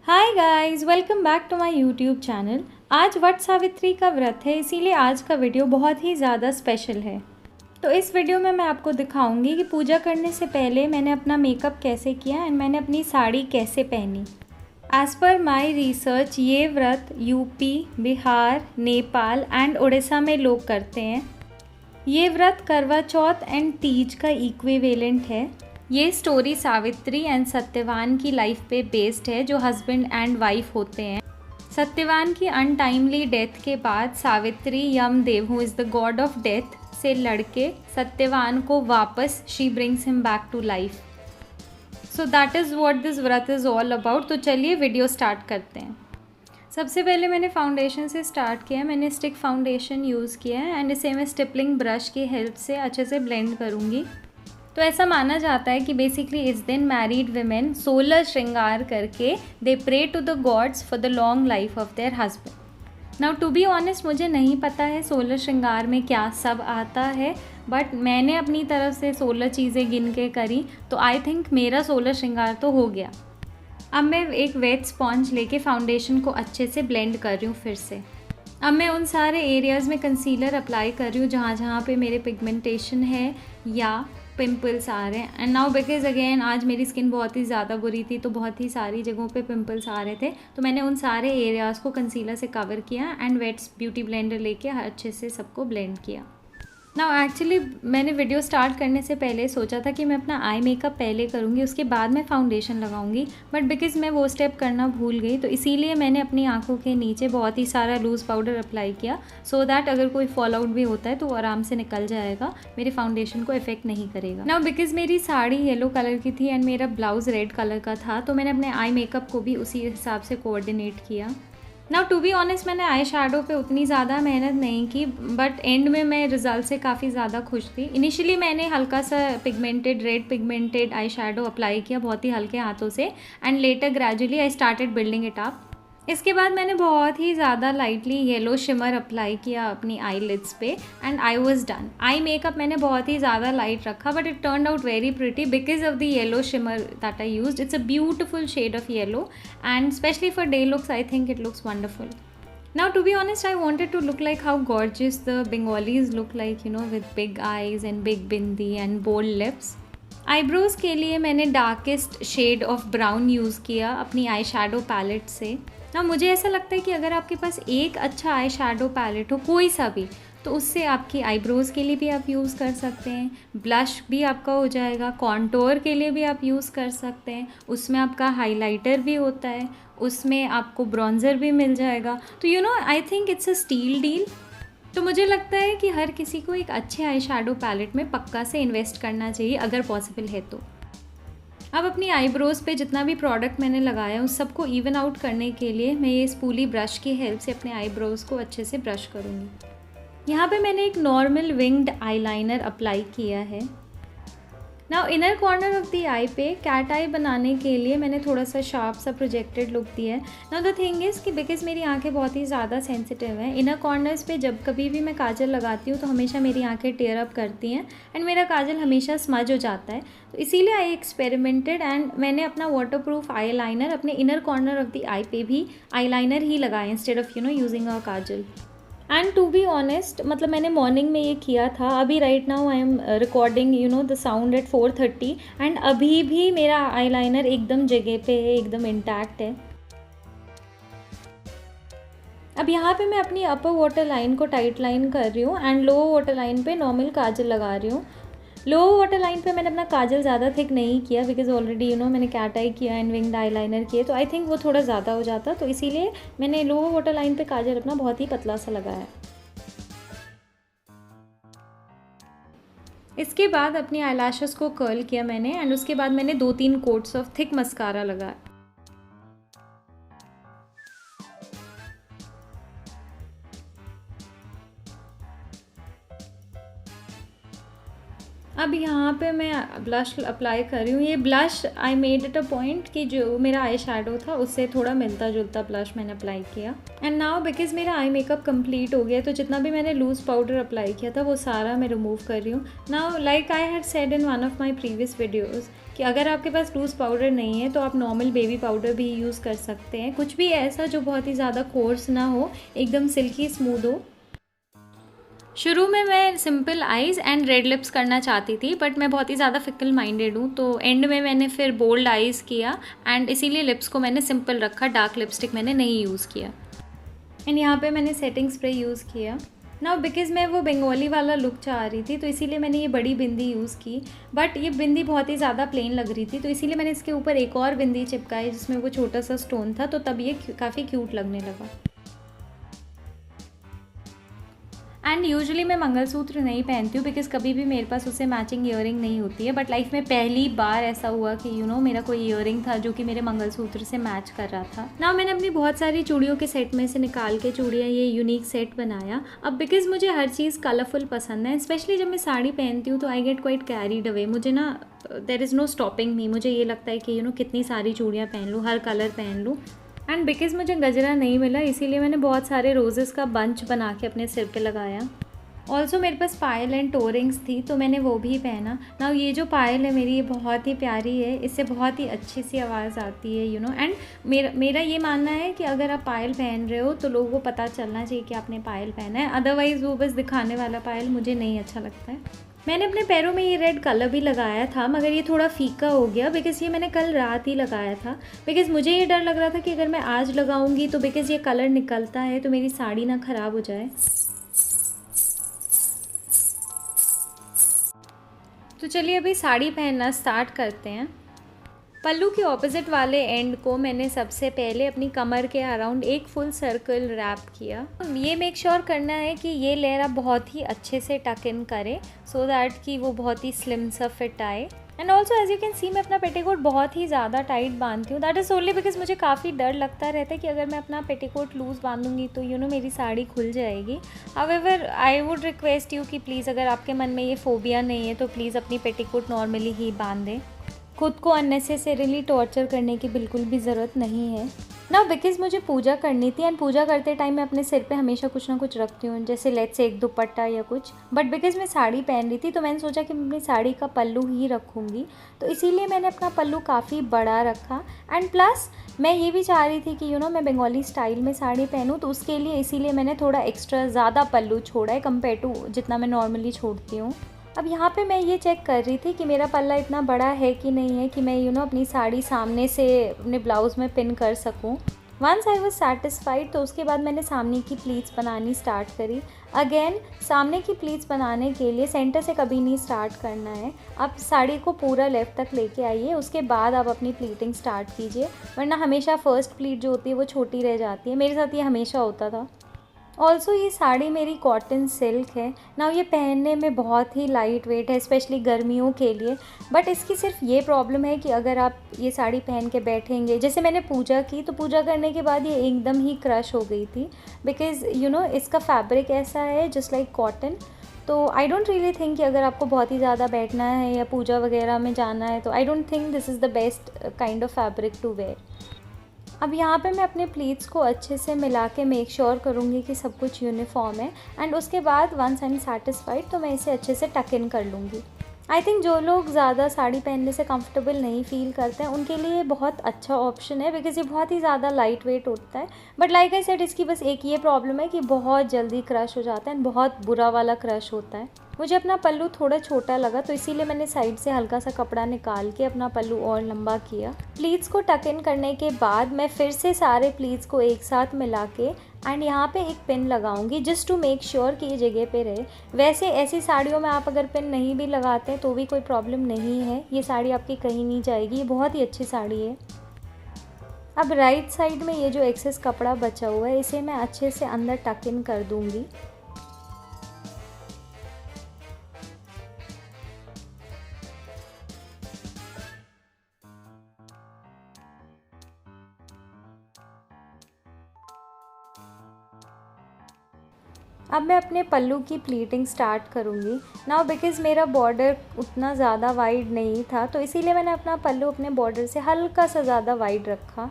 Hi guys, welcome back to my YouTube channel. आज वट सावित्री का व्रत है, इसीलिए आज का वीडियो बहुत ही ज़्यादा स्पेशल है। तो इस वीडियो में मैं आपको दिखाऊंगी कि पूजा करने से पहले मैंने अपना मेकअप कैसे किया एंड मैंने अपनी साड़ी कैसे पहनी। एज़ पर माई रिसर्च ये व्रत यूपी, बिहार, नेपाल एंड उड़ीसा में लोग करते हैं। ये व्रत करवा चौथ एंड तीज का इक्विवेलेंट है। ये स्टोरी सावित्री एंड सत्यवान की लाइफ पे बेस्ड है, जो हस्बैंड एंड वाइफ होते हैं। सत्यवान की अनटाइमली डेथ के बाद Savitri Yamdev, who is the god of death, से लड़के सत्यवान को वापस she brings him back to life. So that is what this vrat is all about. तो चलिए वीडियो स्टार्ट करते हैं। सबसे पहले मैंने फाउंडेशन से स्टार्ट किया है। मैंने स्टिक फाउंडेशन यूज़ किया है एंड इसे मैं स्टिपलिंग ब्रश की हेल्प से अच्छे से ब्लेंड करूँगी। तो ऐसा माना जाता है कि बेसिकली इस दिन मैरिड विमेन 16 श्रृंगार करके they pray to the gods for the long life of their husband. Now to be honest, मुझे नहीं पता है 16 श्रृंगार में क्या सब आता है, बट मैंने अपनी तरफ से 16 चीज़ें गिन के करी, तो आई थिंक मेरा 16 श्रृंगार तो हो गया। अब मैं एक वेट स्पॉन्ज लेके फाउंडेशन को अच्छे से ब्लेंड कर रही हूँ फिर से। अब मैं उन सारे एरियाज़ में कंसीलर अप्लाई कर रही हूँ जहाँ जहाँ पे मेरे पिगमेंटेशन है या पिंपल्स आ रहे हैं। एंड नाउ बिकॉज अगेन आज मेरी स्किन बहुत ही ज़्यादा बुरी थी, तो बहुत ही सारी जगहों पे पिंपल्स आ रहे थे, तो मैंने उन सारे एरियाज़ को कंसीलर से कवर किया एंड वेट्स ब्यूटी ब्लेंडर लेके अच्छे से सबको ब्लेंड किया। नाउ एक्चुअली मैंने वीडियो स्टार्ट करने से पहले सोचा था कि मैं अपना आई मेकअप पहले करूँगी, उसके बाद मैं फाउंडेशन लगाऊंगी, बट बिकॉज़ मैं वो स्टेप करना भूल गई, तो इसीलिए मैंने अपनी आंखों के नीचे बहुत ही सारा लूज़ पाउडर अप्लाई किया, सो दैट अगर कोई फॉल आउट भी होता है तो वो आराम से निकल जाएगा, मेरे फाउंडेशन को इफेक्ट नहीं करेगा। नाउ बिकॉज़ मेरी साड़ी येलो कलर की थी एंड मेरा ब्लाउज़ रेड कलर का था, तो मैंने अपने आई मेकअप को भी उसी हिसाब से कोऑर्डिनेट किया। नाउ टू बी ऑनेस्ट, मैंने आई शेडो पे उतनी ज़्यादा मेहनत नहीं की, बट एंड में मैं रिजल्ट से काफ़ी ज़्यादा खुश थी। इनिशियली मैंने हल्का सा pigmented red pigmented eye shadow apply किया बहुत ही हल्के हाथों से, and later gradually I started building it up. इसके बाद मैंने बहुत ही ज़्यादा लाइटली येलो शिमर अप्लाई किया अपनी आई लिड्स पे and I was done. Eye makeup मैंने बहुत ही ज़्यादा लाइट रखा, but it turn out very pretty because of the yellow shimmer that I used. It's a beautiful shade of yellow and specially for day looks I think it looks wonderful. Now to be honest, I wanted to look like how gorgeous the Bengalis look like, with big eyes and big bindi and bold lips. Eyebrows के लिए मैंने darkest shade of brown use किया अपनी eye shadow palette से। ना मुझे ऐसा लगता है कि अगर आपके पास एक अच्छा आई शेडो पैलेट हो, कोई सा भी, तो उससे आपकी आईब्रोज़ के लिए भी आप यूज़ कर सकते हैं, ब्लश भी आपका हो जाएगा, कॉन्टोर के लिए भी आप यूज़ कर सकते हैं, उसमें आपका हाइलाइटर भी होता है, उसमें आपको ब्रॉन्ज़र भी मिल जाएगा। तो I think it's a steal deal. तो मुझे लगता है कि हर किसी को एक अच्छे आई शेडो पैलेट में पक्का से इन्वेस्ट करना चाहिए अगर पॉसिबल है तो। अब अपनी आईब्रोज़ पे जितना भी प्रोडक्ट मैंने लगाया उस सबको इवन आउट करने के लिए मैं ये स्पूली ब्रश की हेल्प से अपने आईब्रोज़ को अच्छे से ब्रश करूँगी। यहाँ पे मैंने एक नॉर्मल विंग्ड आईलाइनर अप्लाई किया है। Now inner corner of the eye पे कैट आई बनाने के लिए मैंने थोड़ा सा शार्प सा प्रोजेक्टेड लुक दिया है। नाउ द थिंग इज़ कि बिकॉज मेरी आंखें बहुत ही ज़्यादा सेंसिटिव हैं, इनर कॉर्नर्स पे जब कभी भी मैं काजल लगाती हूँ तो हमेशा मेरी आंखें टेयर अप करती हैं एंड मेरा काजल हमेशा स्मज हो जाता है। तो इसीलिए आई एक्सपेरिमेंटेड एंड मैंने अपना वाटरप्रूफ आई लाइनर अपने inner corner of the eye पे भी आई लाइनर ही लगाया instead of using a kajal. And to be honest, मतलब मैंने मॉर्निंग में ये किया था। अभी right now I am recording the sound at 4:30 and अभी भी मेरा आईलाइनर एकदम जगह पे है, एकदम इंटैक्ट है। अब यहाँ पे मैं अपनी अपर वाटर लाइन को टाइट लाइन कर रही हूँ एंड लोअर वाटर लाइन पे नॉर्मल काजल लगा रही हूँ। लोअर वाटर लाइन पे मैंने अपना काजल ज़्यादा थिक नहीं किया बिकॉज ऑलरेडी मैंने कैट आई किया एंड विंग्ड आई लाइनर किए, तो आई थिंक वो थोड़ा ज़्यादा हो जाता, तो इसीलिए मैंने लोअर वाटर लाइन पे काजल अपना बहुत ही पतला सा लगाया। इसके बाद अपनी आईलैशेस को कर्ल किया मैंने एंड उसके बाद मैंने 2-3 कोट्स ऑफ थिक मस्कारा लगाया। अब यहाँ पे मैं ब्लश अप्लाई कर रही हूँ। ये blush I made it a point कि जो मेरा आई शेडो था उससे थोड़ा मिलता जुलता ब्लश मैंने अप्लाई किया। एंड नाउ बिकॉज मेरा आई मेकअप कंप्लीट हो गया, तो जितना भी मैंने लूज़ पाउडर अप्लाई किया था वो सारा मैं रिमूव कर रही हूँ। Now like I had said in one of my previous videos कि अगर आपके पास लूज़ पाउडर नहीं है तो आप नॉर्मल बेबी पाउडर भी यूज़ कर सकते हैं, कुछ भी ऐसा जो बहुत ही ज़्यादा कोर्स ना हो, एकदम सिल्की स्मूथ हो। शुरू में मैं simple eyes and red lips करना चाहती थी, बट मैं बहुत ही ज़्यादा फिकल माइंडेड हूँ, तो एंड में मैंने फिर बोल्ड आईज़ किया एंड इसीलिए लिप्स को मैंने सिंपल रखा, डार्क लिपस्टिक मैंने नहीं यूज़ किया। एंड यहाँ पे मैंने सेटिंग स्प्रे यूज़ किया। नाउ बिकॉज़ मैं वो बंगाली वाला लुक चाह रही थी, तो इसीलिए मैंने ये बड़ी बिंदी यूज़ की, बट ये बिंदी बहुत ही ज़्यादा प्लेन लग रही थी, तो इसीलिए मैंने इसके ऊपर एक और बिंदी चिपकाई जिसमें वो छोटा सा स्टोन था, तो तब ये काफ़ी क्यूट लगने लगा। एंड यूजुअली मैं मंगलसूत्र नहीं पहनती हूँ बिकॉज़ कभी भी मेरे पास उससे मैचिंग ईयरिंग नहीं होती है, बट लाइफ में पहली बार ऐसा हुआ कि मेरा कोई ईयरिंग था जो कि मेरे मंगलसूत्र से मैच कर रहा था। ना मैंने अपनी बहुत सारी चूड़ियों के सेट में से निकाल के चूड़ियाँ ये यूनिक सेट बनाया। अब बिकॉज़ मुझे हर चीज़ कलरफुल पसंद है, स्पेशली जब मैं साड़ी पहनती हूँ तो I get quite carried away. मुझे ना there is no stopping me, मुझे ये लगता है कि कितनी सारी चूड़ियाँ पहन लूँ, हर कलर पहन लूँ। एंड बिकॉज़ मुझे गजरा नहीं मिला इसीलिए मैंने बहुत सारे रोज़ेस का बंच बना के अपने सिर पे लगाया। ऑल्सो मेरे पास पायल एंड टोरिंग्स थी, तो मैंने वो भी पहना। ना ये जो पायल है मेरी, ये बहुत ही प्यारी है, इससे बहुत ही अच्छी सी आवाज़ आती है एंड मेरा ये मानना है कि अगर आप पायल पहन रहे हो तो लोगों को पता चलना चाहिए कि आपने पायल पहना है, अदरवाइज़ वो बस दिखाने वाला पायल मुझे नहीं अच्छा लगता है। मैंने अपने पैरों में ये रेड कलर भी लगाया था, मगर ये थोड़ा फीका हो गया बिकॉज़ ये मैंने कल रात ही लगाया था। बिकॉज़ मुझे ये डर लग रहा था कि अगर मैं आज लगाऊंगी तो बिकॉज़ ये कलर निकलता है तो मेरी साड़ी ना ख़राब हो जाए। तो चलिए अभी साड़ी पहनना स्टार्ट करते हैं। पल्लू के ऑपोजिट वाले एंड को मैंने सबसे पहले अपनी कमर के अराउंड एक फुल सर्कल रैप किया। ये मेक श्योर करना है कि ये लेयर आप बहुत ही अच्छे से टक इन करें सो दैट कि वो बहुत ही स्लिम सा फिट आए। And also as you can see मैं अपना पेटीकोट बहुत ही ज़्यादा टाइट बांधती हूँ, दैट इज़ ओनली बिकॉज मुझे काफ़ी डर लगता रहता है कि अगर मैं अपना पेटीकोट लूज़ बांधूंगी तो मेरी साड़ी खुल जाएगी। However I would request you कि प्लीज़ अगर आपके मन में ये फोबिया नहीं है तो प्लीज़ अपनी पेटीकोट नॉर्मली ही बांध दें, खुद को अननेसेसरीली टॉर्चर करने की बिल्कुल भी ज़रूरत नहीं है ना। बिकॉज़ मुझे पूजा करनी थी एंड पूजा करते टाइम मैं अपने सिर पे हमेशा कुछ ना कुछ रखती हूँ, जैसे लेट्स से एक दुपट्टा या कुछ, बट बिकॉज़ मैं साड़ी पहन रही थी तो मैंने सोचा कि मैं अपनी साड़ी का पल्लू ही रखूँगी, तो इसीलिए मैंने अपना पल्लू काफ़ी बड़ा रखा। एंड प्लस मैं ये भी चाह रही थी कि मैं बंगाली स्टाइल में साड़ी पहनूँ, तो उसके लिए इसीलिए मैंने थोड़ा एक्स्ट्रा ज़्यादा पल्लू छोड़ा है कंपेयर टू जितना मैं नॉर्मली छोड़ती हूँ। अब यहाँ पे मैं ये चेक कर रही थी कि मेरा पल्ला इतना बड़ा है कि नहीं है कि मैं अपनी साड़ी सामने से अपने ब्लाउज़ में पिन कर सकूँ। वंस आई वॉज सेटिस्फाइड तो उसके बाद मैंने सामने की प्लीट्स बनानी स्टार्ट करी। अगेन सामने की प्लीट्स बनाने के लिए सेंटर से कभी नहीं स्टार्ट करना है, आप साड़ी को पूरा लेफ्ट तक लेके आइए, उसके बाद आप अपनी प्लीटिंग स्टार्ट कीजिए, वरना हमेशा फर्स्ट प्लीट जो होती है वो छोटी रह जाती है। मेरे साथ ये हमेशा होता था। ऑल्सो ये साड़ी मेरी कॉटन सिल्क है ना, ये पहनने में बहुत ही लाइट वेट है स्पेशली गर्मियों के लिए, बट इसकी सिर्फ ये प्रॉब्लम है कि अगर आप ये साड़ी पहन के बैठेंगे, जैसे मैंने पूजा की तो पूजा करने के बाद ये एकदम ही क्रश हो गई थी बिकॉज़ इसका फैब्रिक ऐसा है जस्ट लाइक कॉटन। तो आई डोंट रियली थिंक कि अगर आपको बहुत ही ज़्यादा बैठना है या पूजा वगैरह में जाना है तो I don't think this is the best kind of fabric to wear. अब यहाँ पे मैं अपने प्लीट्स को अच्छे से मिला के मेक श्योर करूँगी कि सब कुछ यूनिफॉर्म है एंड उसके बाद वंस आई एम सेटिस्फाइड तो मैं इसे अच्छे से टक इन कर लूँगी। आई थिंक जो लोग ज़्यादा साड़ी पहनने से कंफर्टेबल नहीं फ़ील करते हैं उनके लिए बहुत अच्छा ऑप्शन है बिकॉज़ ये बहुत ही ज़्यादा लाइट वेट होता है, बट लाइक आई सेड इसकी बस एक ये प्रॉब्लम है कि बहुत जल्दी क्रश हो जाता है एंड बहुत बुरा वाला क्रश होता है। मुझे अपना पल्लू थोड़ा छोटा लगा तो इसीलिए मैंने साइड से हल्का सा कपड़ा निकाल के अपना पल्लू और लंबा किया। प्लीट्स को टक इन करने के बाद मैं फिर से सारे प्लीट्स को एक साथ मिला के एंड यहाँ पे एक पिन लगाऊंगी जस्ट टू मेक श्योर कि ये जगह पे रहे। वैसे ऐसी साड़ियों में आप अगर पिन नहीं भी लगाते तो भी कोई प्रॉब्लम नहीं है, ये साड़ी आपकी कहीं नहीं जाएगी, ये बहुत ही अच्छी साड़ी है। अब राइट साइड में ये जो एक्सेस कपड़ा बचा हुआ है इसे मैं अच्छे से अंदर टक इन कर दूँगी। अब मैं अपने पल्लू की प्लीटिंग स्टार्ट करूँगी नाउ बिकॉज़ मेरा बॉर्डर उतना ज़्यादा वाइड नहीं था तो इसीलिए मैंने अपना पल्लू अपने बॉर्डर से हल्का सा ज़्यादा वाइड रखा।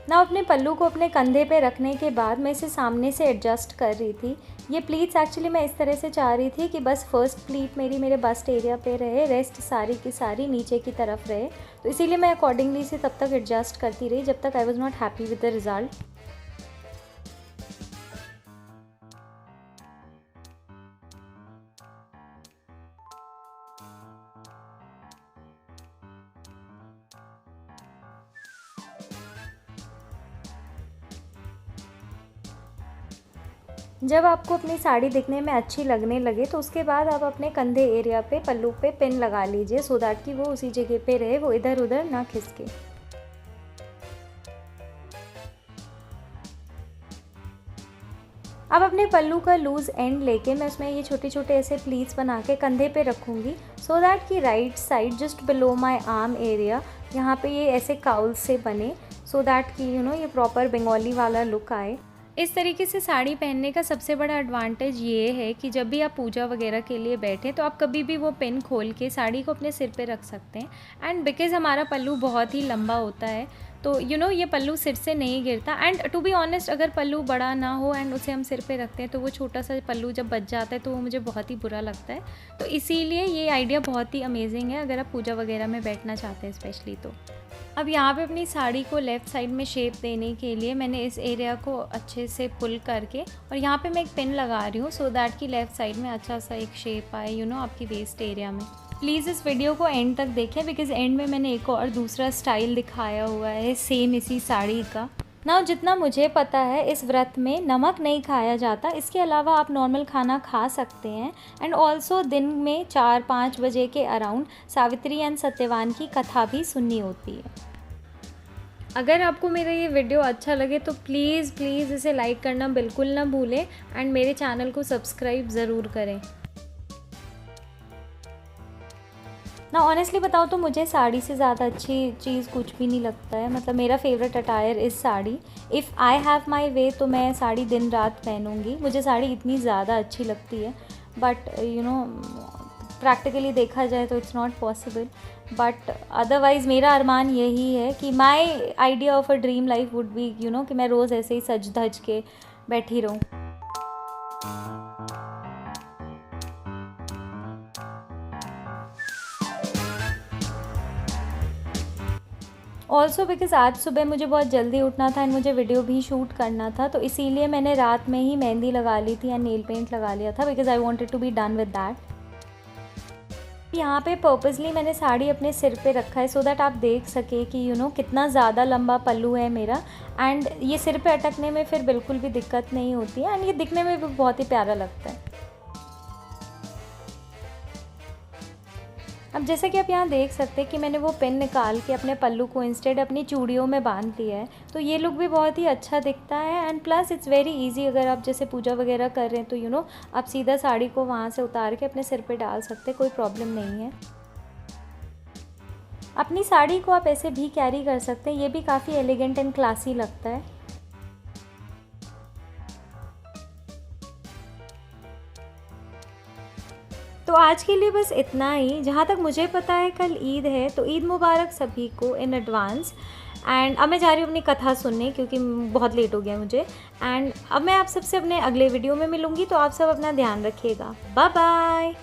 ना अपने पल्लू को अपने कंधे पे रखने के बाद मैं इसे सामने से एडजस्ट कर रही थी ये प्लीट्स एक्चुअली मैं इस तरह से चाह रही थी कि बस फर्स्ट प्लीट मेरी मेरे बस्ट एरिया पे रहे, रेस्ट सारी की सारी नीचे की तरफ रहे। तो इसीलिए मैं अकॉर्डिंगली से तब तक एडजस्ट करती रही जब तक I was not happy with the result. जब आपको अपनी साड़ी दिखने में अच्छी लगने लगे तो उसके बाद आप अपने कंधे एरिया पे पल्लू पे पिन लगा लीजिए, सो दैट कि वो उसी जगह पे रहे, वो इधर उधर ना खिसके। अब अपने पल्लू का लूज़ एंड लेके मैं उसमें ये छोटे छोटे ऐसे प्लीट्स बना के कंधे पे रखूँगी, सो दैट कि right side just below my arm area यहाँ पे ये ऐसे काउल से बने, सो दैट कि ये प्रॉपर बंगाली वाला लुक आए। इस तरीके से साड़ी पहनने का सबसे बड़ा एडवांटेज ये है कि जब भी आप पूजा वगैरह के लिए बैठें तो आप कभी भी वो पिन खोल के साड़ी को अपने सिर पे रख सकते हैं। एंड बिकॉज़ हमारा पल्लू बहुत ही लंबा होता है तो ये पल्लू सिर से नहीं गिरता। एंड टू बी ऑनेस्ट, अगर पल्लू बड़ा ना हो एंड उसे हम सिर पे रखते हैं तो वो छोटा सा पल्लू जब बच जाता है तो वो मुझे बहुत ही बुरा लगता है। तो इसीलिए ये आइडिया बहुत ही अमेजिंग है अगर आप पूजा वगैरह में बैठना चाहते हैं स्पेशली। तो अब यहाँ पे अपनी साड़ी को लेफ़्ट साइड में शेप देने के लिए मैंने इस एरिया को अच्छे से पुल करके और यहाँ पे मैं एक पिन लगा रही हूँ, सो दैट कि लेफ़्ट साइड में अच्छा सा एक शेप आए आपकी वेस्ट एरिया में। प्लीज़ इस वीडियो को एंड तक देखें बिकॉज़ एंड में मैंने एक और दूसरा स्टाइल दिखाया हुआ है सेम इसी साड़ी का। ना जितना मुझे पता है इस व्रत में नमक नहीं खाया जाता, इसके अलावा आप नॉर्मल खाना खा सकते हैं। एंड ऑल्सो दिन में 4-5 बजे के अराउंड सावित्री एंड सत्यवान की कथा भी सुननी होती है। अगर आपको मेरा ये वीडियो अच्छा लगे तो प्लीज़ प्लीज़ इसे लाइक करना बिल्कुल ना भूलें एंड मेरे चैनल को सब्सक्राइब ज़रूर करें। ना ऑनेस्टली बताओ तो मुझे साड़ी से ज़्यादा अच्छी चीज़ कुछ भी नहीं लगता है। मतलब मेरा favourite attire is sari. If I have my way तो मैं साड़ी दिन रात पहनूँगी, मुझे साड़ी इतनी ज़्यादा अच्छी लगती है। बट प्रैक्टिकली देखा जाए तो it's not possible. But otherwise मेरा अरमान यही है कि my idea of a dream life would be कि मैं रोज़ ऐसे ही सज धज के बैठी रहूँ। ऑल्सो बिकॉज़ आज सुबह मुझे बहुत जल्दी उठना था एंड मुझे वीडियो भी शूट करना था, तो इसीलिए मैंने रात में ही मेहंदी लगा ली थी एंड नेल पेंट लगा लिया था because I wanted to be done with that. यहाँ पे पर्पसली मैंने साड़ी अपने सिर पे रखा है सो दैट आप देख सके कि कितना ज़्यादा लंबा पल्लू है मेरा। एंड ये सिर पे अटकने में फिर बिल्कुल भी दिक्कत नहीं होती है एंड ये दिखने में भी बहुत ही प्यारा लगता है। अब जैसे कि आप यहाँ देख सकते हैं कि मैंने वो पिन निकाल के अपने पल्लू को इंस्टेड अपनी चूड़ियों में बांध लिया है, तो ये लुक भी बहुत ही अच्छा दिखता है। And plus it's very easy, अगर आप जैसे पूजा वगैरह कर रहे हैं तो आप सीधा साड़ी को वहाँ से उतार के अपने सिर पे डाल सकते हैं, कोई प्रॉब्लम नहीं है। अपनी साड़ी को आप ऐसे भी कैरी कर सकते हैं, ये भी काफ़ी एलिगेंट एंड क्लासी लगता है। तो आज के लिए बस इतना ही। जहाँ तक मुझे पता है कल ईद है, तो ईद मुबारक सभी को इन एडवांस। एंड अब मैं जा रही हूँ अपनी कथा सुनने क्योंकि बहुत लेट हो गया मुझे। एंड अब मैं आप सबसे अपने अगले वीडियो में मिलूँगी, तो आप सब अपना ध्यान रखिएगा। Bye bye.